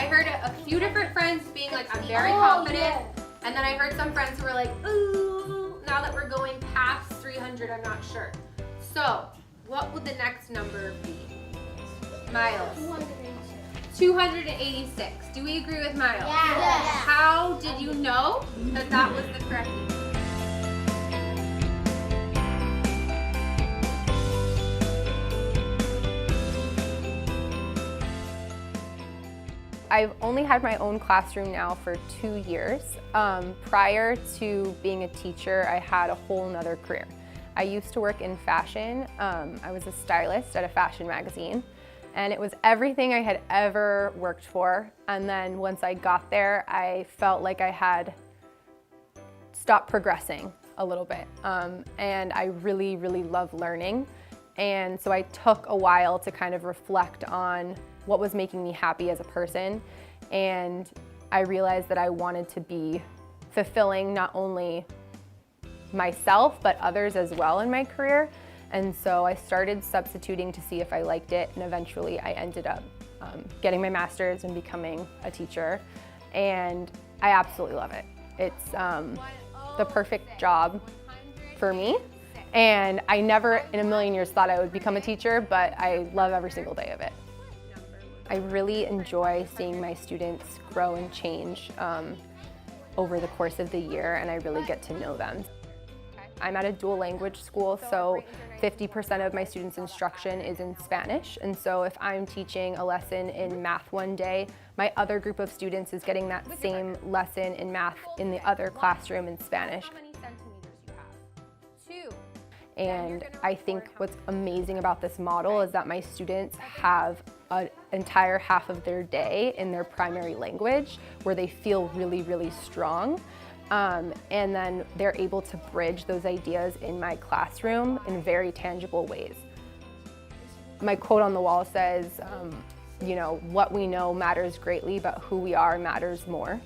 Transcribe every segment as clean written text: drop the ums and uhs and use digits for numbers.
heard a few different friends being like, I'm very confident. Yeah. And then I heard some friends who were like, ooh, now that we're going past 300, I'm not sure. So, what would the next number be? Miles. 286. Do we agree with Miles? Yeah. Yes. How did you know that that was the correct answer? I've only had my own classroom now for 2 years. Prior to being a teacher, I had a whole nother career. I used to work in fashion. I was a stylist at a fashion magazine, and it was everything I had ever worked for. And then once I got there, I felt like I had stopped progressing a little bit. And I really, really love learning. And so I took a while to kind of reflect on what was making me happy as a person. And I realized that I wanted to be fulfilling not only myself, but others as well in my career. And so I started substituting to see if I liked it. And eventually I ended up getting my master's and becoming a teacher. And I absolutely love it. It's the perfect job for me. And I never in a million years thought I would become a teacher, but I love every single day of it. I really enjoy seeing my students grow and change over the course of the year, and I really get to know them. I'm at a dual language school, so 50% of my students' instruction is in Spanish. And so if I'm teaching a lesson in math one day, my other group of students is getting that same lesson in math in the other classroom in Spanish. And I think what's amazing about this model is that my students have an entire half of their day in their primary language where they feel really, really strong. And then they're able to bridge those ideas in my classroom in very tangible ways. My quote on the wall says, you know, what we know matters greatly, but who we are matters more.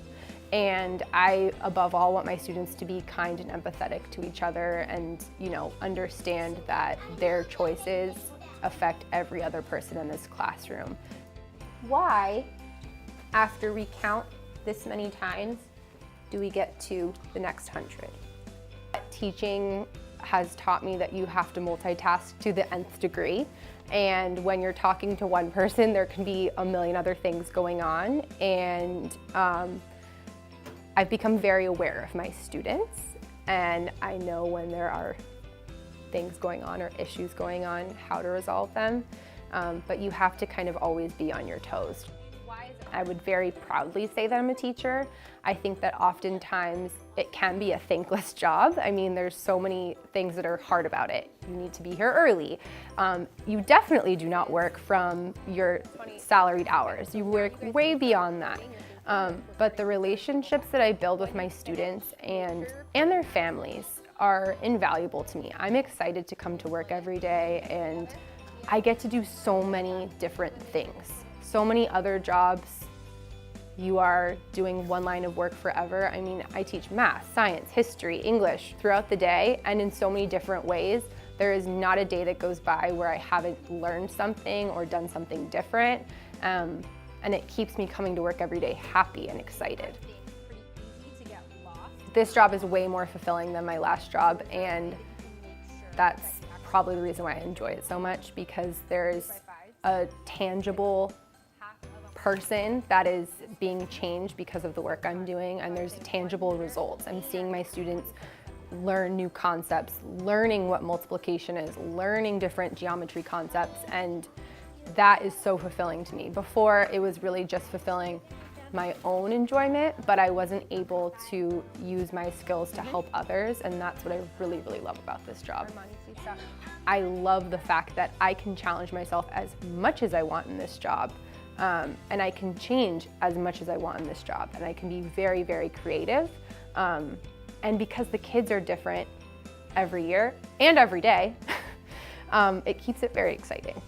And I, above all, want my students to be kind and empathetic to each other and, you know, understand that their choices affect every other person in this classroom. Why, after we count this many times, do we get to the next 100? Teaching has taught me that you have to multitask to the nth degree. And when you're talking to one person, there can be a million other things going on. And I've become very aware of my students, and I know when there are things going on or issues going on, how to resolve them. But you have to kind of always be on your toes. I would very proudly say that I'm a teacher. I think that oftentimes it can be a thankless job. I mean, there's so many things that are hard about it. You need to be here early. You definitely do not work from your salaried hours. You work way beyond that. But the relationships that I build with my students and their families are invaluable to me. I'm excited to come to work every day, and I get to do so many different things. So many other jobs, you are doing one line of work forever. I mean, I teach math, science, history, English throughout the day, and in so many different ways. There is not a day that goes by where I haven't learned something or done something different. And it keeps me coming to work every day happy and excited. This job is way more fulfilling than my last job, and that's probably the reason why I enjoy it so much, because there's a tangible person that is being changed because of the work I'm doing, and there's tangible results. I'm seeing my students learn new concepts, learning what multiplication is, learning different geometry concepts, and that is so fulfilling to me. Before, it was really just fulfilling my own enjoyment, but I wasn't able to use my skills to help others, and that's what I really, really love about this job. I love the fact that I can challenge myself as much as I want in this job, and I can change as much as I want in this job, and I can be very, very creative. And because the kids are different every year and every day, it keeps it very exciting.